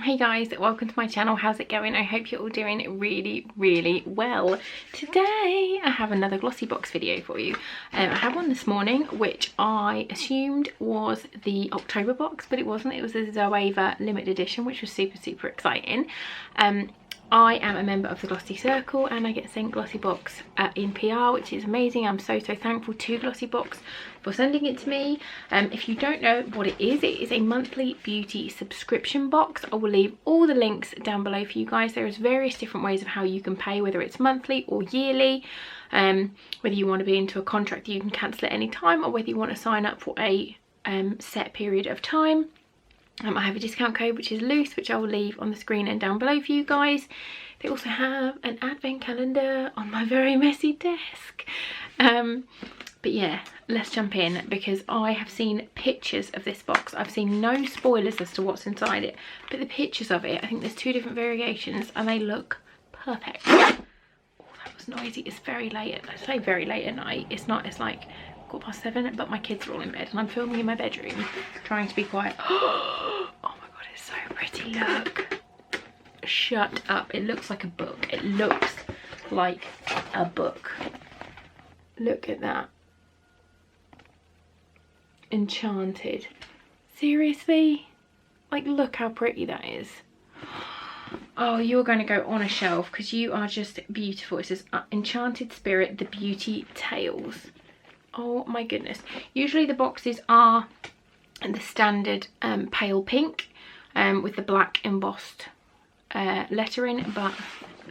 Hey guys, welcome to my channel. How's it going? I hope you're all doing really well. Today I have another Glossybox video for you. I had one this morning which I assumed was the October box, but it wasn't. It was a Zoeva limited edition, which was super exciting. I am a member of the Glossy Circle and I get sent Glossybox in PR, which is amazing. I'm so thankful to Glossybox for sending it to me. If you don't know what it is a monthly beauty subscription box. I will leave all the links down below for you guys. There is various different ways of how you can pay, whether it's monthly or yearly, whether you want to be into a contract that you can cancel at any time, or whether you want to sign up for a set period of time. I have a discount code which is loose, which I will leave on the screen and down below for you guys. They also have an advent calendar on my very messy desk. But yeah, let's jump in because I have seen pictures of this box. I've seen no spoilers as to what's inside it, but the pictures of it, I think there's two different variations and they look perfect. Oh, that was noisy. It's very late. I say very late at night. It's not. It's like 7:15, but my kids are all in bed and I'm filming in my bedroom trying to be quiet. Oh my god, it's so pretty. Look, shut up. It looks like a book. It looks like a book. Look at that. Enchanted. Seriously, like, look how pretty that is. Oh, you're going to go on a shelf because you are just beautiful. It says Enchanted Spirit, the Beauty Tales. Oh my goodness. Usually the boxes are the standard pale pink with the black embossed lettering, but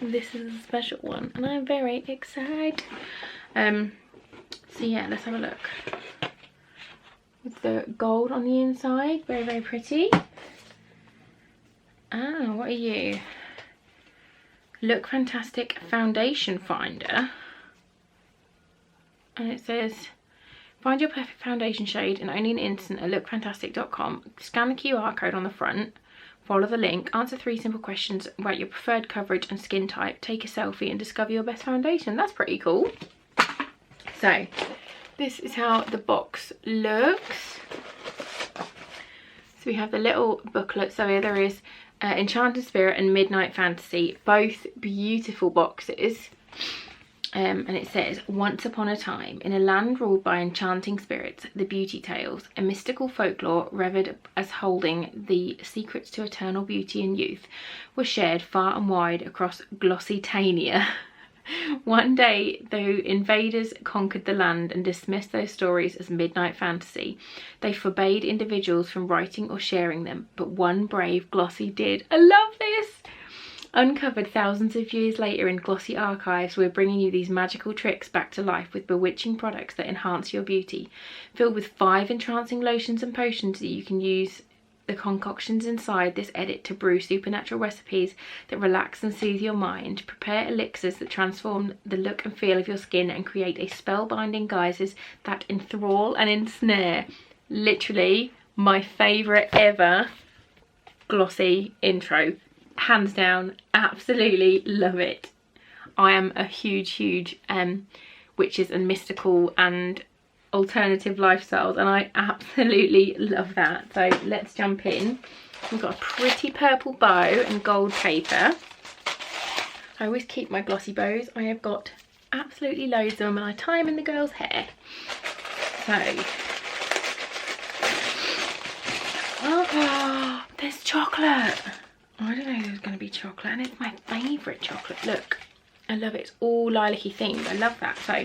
this is a special one and I'm very excited. So yeah, let's have a look. With the gold on the inside, very pretty. Ah, what are you? Lookfantastic foundation finder. And it says, find your perfect foundation shade in only an instant at lookfantastic.com. Scan the QR code on the front, follow the link, answer 3 simple questions about your preferred coverage and skin type, take a selfie and discover your best foundation. That's pretty cool. So this is how the box looks. So we have the little booklet. So here there is Enchanted Spirit and Midnight Fantasy, both beautiful boxes. And it says, once upon a time, in a land ruled by enchanting spirits, the beauty tales, a mystical folklore revered as holding the secrets to eternal beauty and youth, were shared far and wide across Glossitania. One day, though invaders conquered the land and dismissed those stories as midnight fantasy, they forbade individuals from writing or sharing them, but one brave Glossy did. I love this! Uncovered thousands of years later in Glossy archives, we're bringing you these magical tricks back to life with bewitching products that enhance your beauty. Filled with 5 entrancing lotions and potions that you can use the concoctions inside this edit to brew supernatural recipes that relax and soothe your mind. Prepare elixirs that transform the look and feel of your skin and create a spellbinding guises that enthrall and ensnare. Literally my favourite ever Glossy intro. Hands down, absolutely love it. I am a huge witches and mystical and alternative lifestyles, and I absolutely love that. So let's jump in. We've got a pretty purple bow and gold paper. I always keep my glossy bows. I have got absolutely loads of them and I tie them in the girl's hair. So, oh, there's chocolate. I don't know if there's going to be chocolate, and it's my favourite chocolate. Look, I love it. It's all lilac-y themed. I love that. So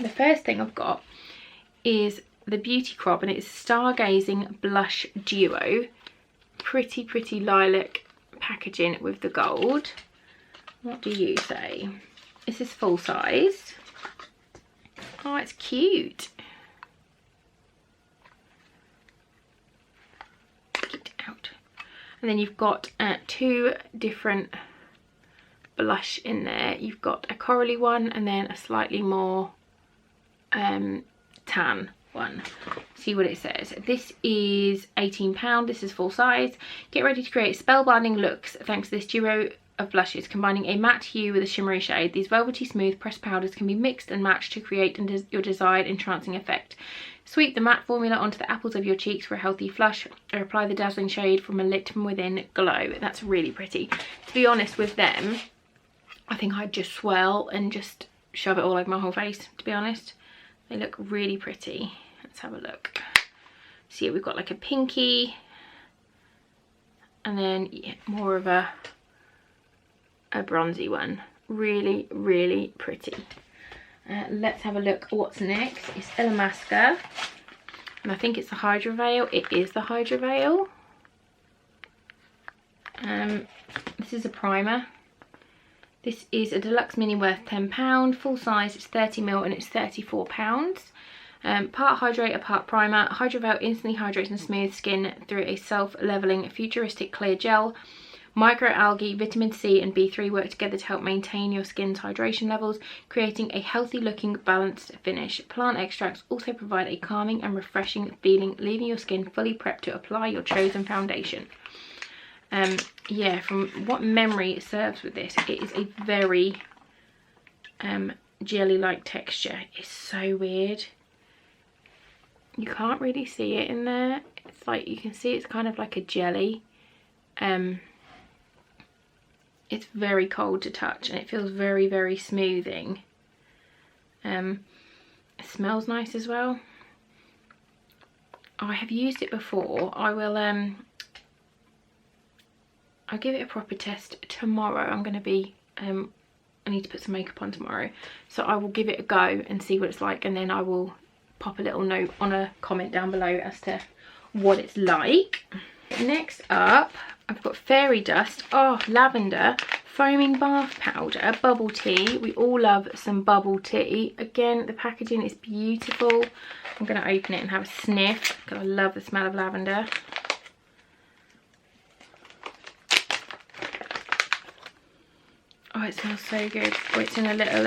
the first thing I've got is the Beauty Crop, and it's Stargazing Blush Duo. Pretty lilac packaging with the gold. What do you say? This is full size. Oh, it's cute. Get out. And then you've got 2 different blush in there. You've got a corally one and then a slightly more tan one. See what it says. This is £18. This is full size. Get ready to create spellbinding looks thanks to this duo of blushes, combining a matte hue with a shimmery shade. These velvety smooth pressed powders can be mixed and matched to create your desired entrancing effect. Sweep the matte formula onto the apples of your cheeks for a healthy flush, or apply the dazzling shade from a lit from within glow. That's really pretty. To be honest with them, I think I'd just swirl and just shove it all over my whole face, to be honest. They look really pretty. Let's have a look. See, we've got like a pinky, and then yeah, more of a bronzy one. Really, really pretty. Let's have a look what's next. It's Illamasqua, and I think it's the Hydra Veil. It is the Hydra Veil. This is a primer. This is a deluxe mini worth £10. Full size, it's 30ml and it's £34. Part hydrator, part primer. Hydra Veil instantly hydrates and smooths skin through a self-leveling futuristic clear gel. Microalgae, vitamin C and B3 work together to help maintain your skin's hydration levels, creating a healthy looking balanced finish. Plant extracts also provide a calming and refreshing feeling, leaving your skin fully prepped to apply your chosen foundation. Yeah, from what memory it serves with this, it is a very jelly-like texture. It's so weird. You can't really see it in there. It's like, you can see it's kind of like a jelly. It's very cold to touch and it feels very, very smoothing. It smells nice as well. I have used it before. I will I'll give it a proper test tomorrow. I'm going to be I need to put some makeup on tomorrow, so I will give it a go and see what it's like, and then I will pop a little note on a comment down below as to what it's like. Next up, I've got Fairy Dust. Oh, Lavender foaming bath powder, bubble tea. We all love some bubble tea. Again, the packaging is beautiful. I'm going to open it and have a sniff because I love the smell of lavender. Oh, it smells so good. Oh, it's in a little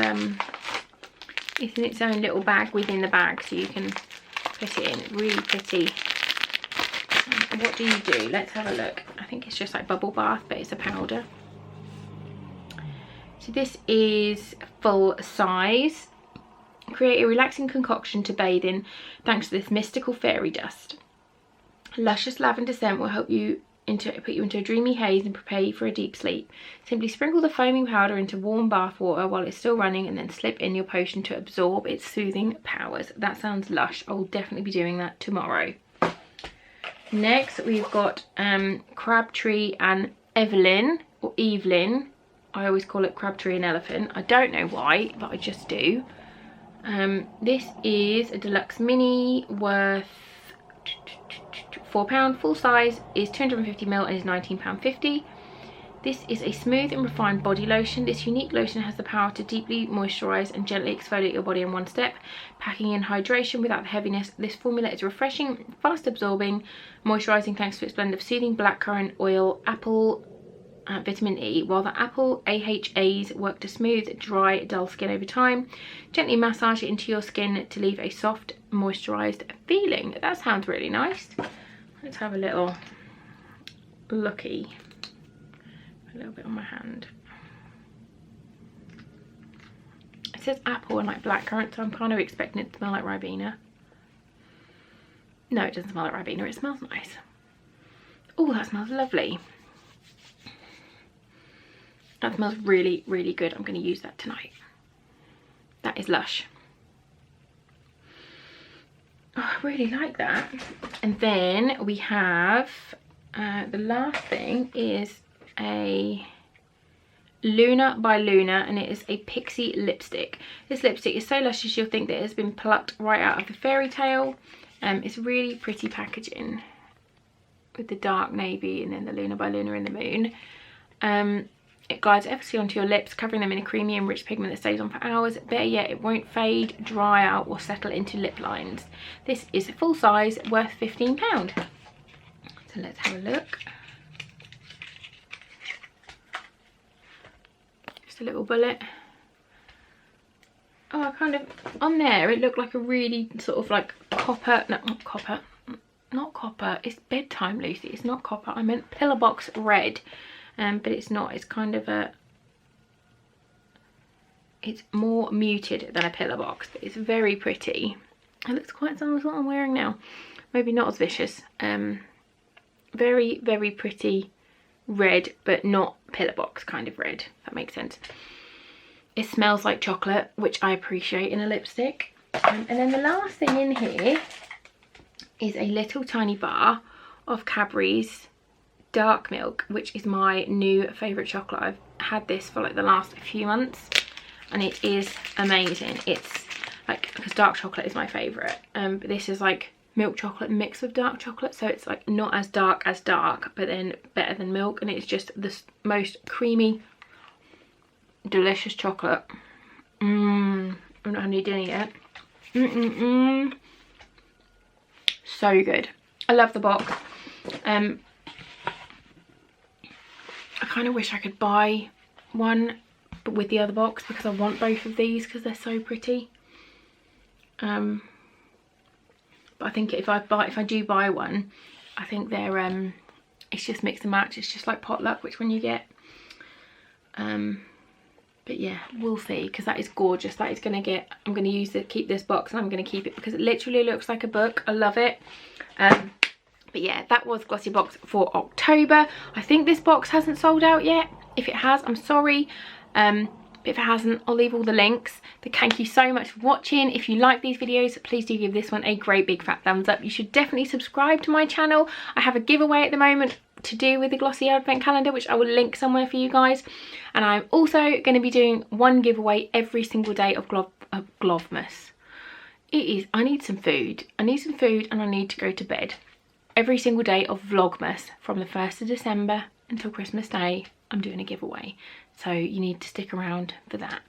it's in its own little bag within the bag, so you can put it in. It's really pretty. What do you do? Let's have a look. I think it's just like bubble bath, but it's a powder. So this is full size. Create a relaxing concoction to bathe in thanks to this mystical fairy dust. Luscious lavender scent will help you put you into a dreamy haze and prepare you for a deep sleep. Simply sprinkle the foaming powder into warm bath water while it's still running, and then slip in your potion to absorb its soothing powers. That sounds lush. I'll definitely be doing that tomorrow. Next we've got Crabtree and Evelyn, or Evelyn. I always call it Crabtree and Elephant. I don't know why, but I just do. This is a deluxe mini worth £4. Full size is 250ml and is £19.50. This is a smooth and refined body lotion. This unique lotion has the power to deeply moisturise and gently exfoliate your body in one step, packing in hydration without the heaviness. This formula is refreshing, fast absorbing, moisturising thanks to its blend of soothing blackcurrant oil, apple, vitamin E, while the apple AHAs work to smooth dry, dull skin over time. Gently massage it into your skin to leave a soft, moisturised feeling. That sounds really nice. Let's have a little looky. A little bit on my hand. It says apple and like blackcurrant, so I'm kind of expecting it to smell like Ribena. No, it doesn't smell like Ribena. It smells nice. Oh, that smells lovely. That smells really, really good. I'm going to use that tonight. That is lush. Oh, I really like that. And then we have the last thing is a Luna by Luna, and it is a pixie lipstick. This lipstick is so luscious you'll think that it has been plucked right out of the fairy tale. It's really pretty packaging with the dark navy and then the Luna by Luna in the moon. It glides effortlessly onto your lips, covering them in a creamy and rich pigment that stays on for hours. Better yet, it won't fade, dry out or settle into lip lines. This is full size, worth £15. So let's have a look. Just a little bullet. Oh, I kind of, on there it looked like a really sort of like copper, no, not copper, it's bedtime, Lucy, it's not copper, I meant pillar box red. but it's not. It's kind of a, it's more muted than a pillar box, but it's very pretty. It looks quite similar to what I'm wearing now. Maybe not as vicious. Very, very pretty red, but not pillar box kind of red, if that makes sense. It smells like chocolate, which I appreciate in a lipstick. And then the last thing in here is a little tiny bar of Cadbury's dark milk, which is my new favourite chocolate. I've had this for like the last few months and it is amazing. It's like, because dark chocolate is my favourite, but this is like milk chocolate mixed with dark chocolate, so it's like not as dark, but then better than milk, and it's just the most creamy, delicious chocolate. I'm not having any dinner yet. So good. I love the box. I kind of wish I could buy one but with the other box, because I want both of these because they're so pretty. But I think if I do buy one, I think they're it's just mix and match. It's just like potluck which one you get. But yeah, we'll see, because that is gorgeous. That is gonna get, I'm gonna keep this box, and I'm gonna keep it because it literally looks like a book. I love it. But yeah, that was Glossybox for October. I think this box hasn't sold out yet. If it has, I'm sorry. But if it hasn't, I'll leave all the links. But thank you so much for watching. If you like these videos, please do give this one a great big fat thumbs up. You should definitely subscribe to my channel. I have a giveaway at the moment to do with the Glossy Advent Calendar, which I will link somewhere for you guys. And I'm also going to be doing one giveaway every single day of Vlogmas. I need some food. I need some food and I need to go to bed. Every single day of Vlogmas from the 1st of December until Christmas Day, I'm doing a giveaway. So you need to stick around for that.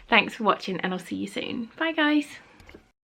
Thanks for watching and I'll see you soon. Bye guys.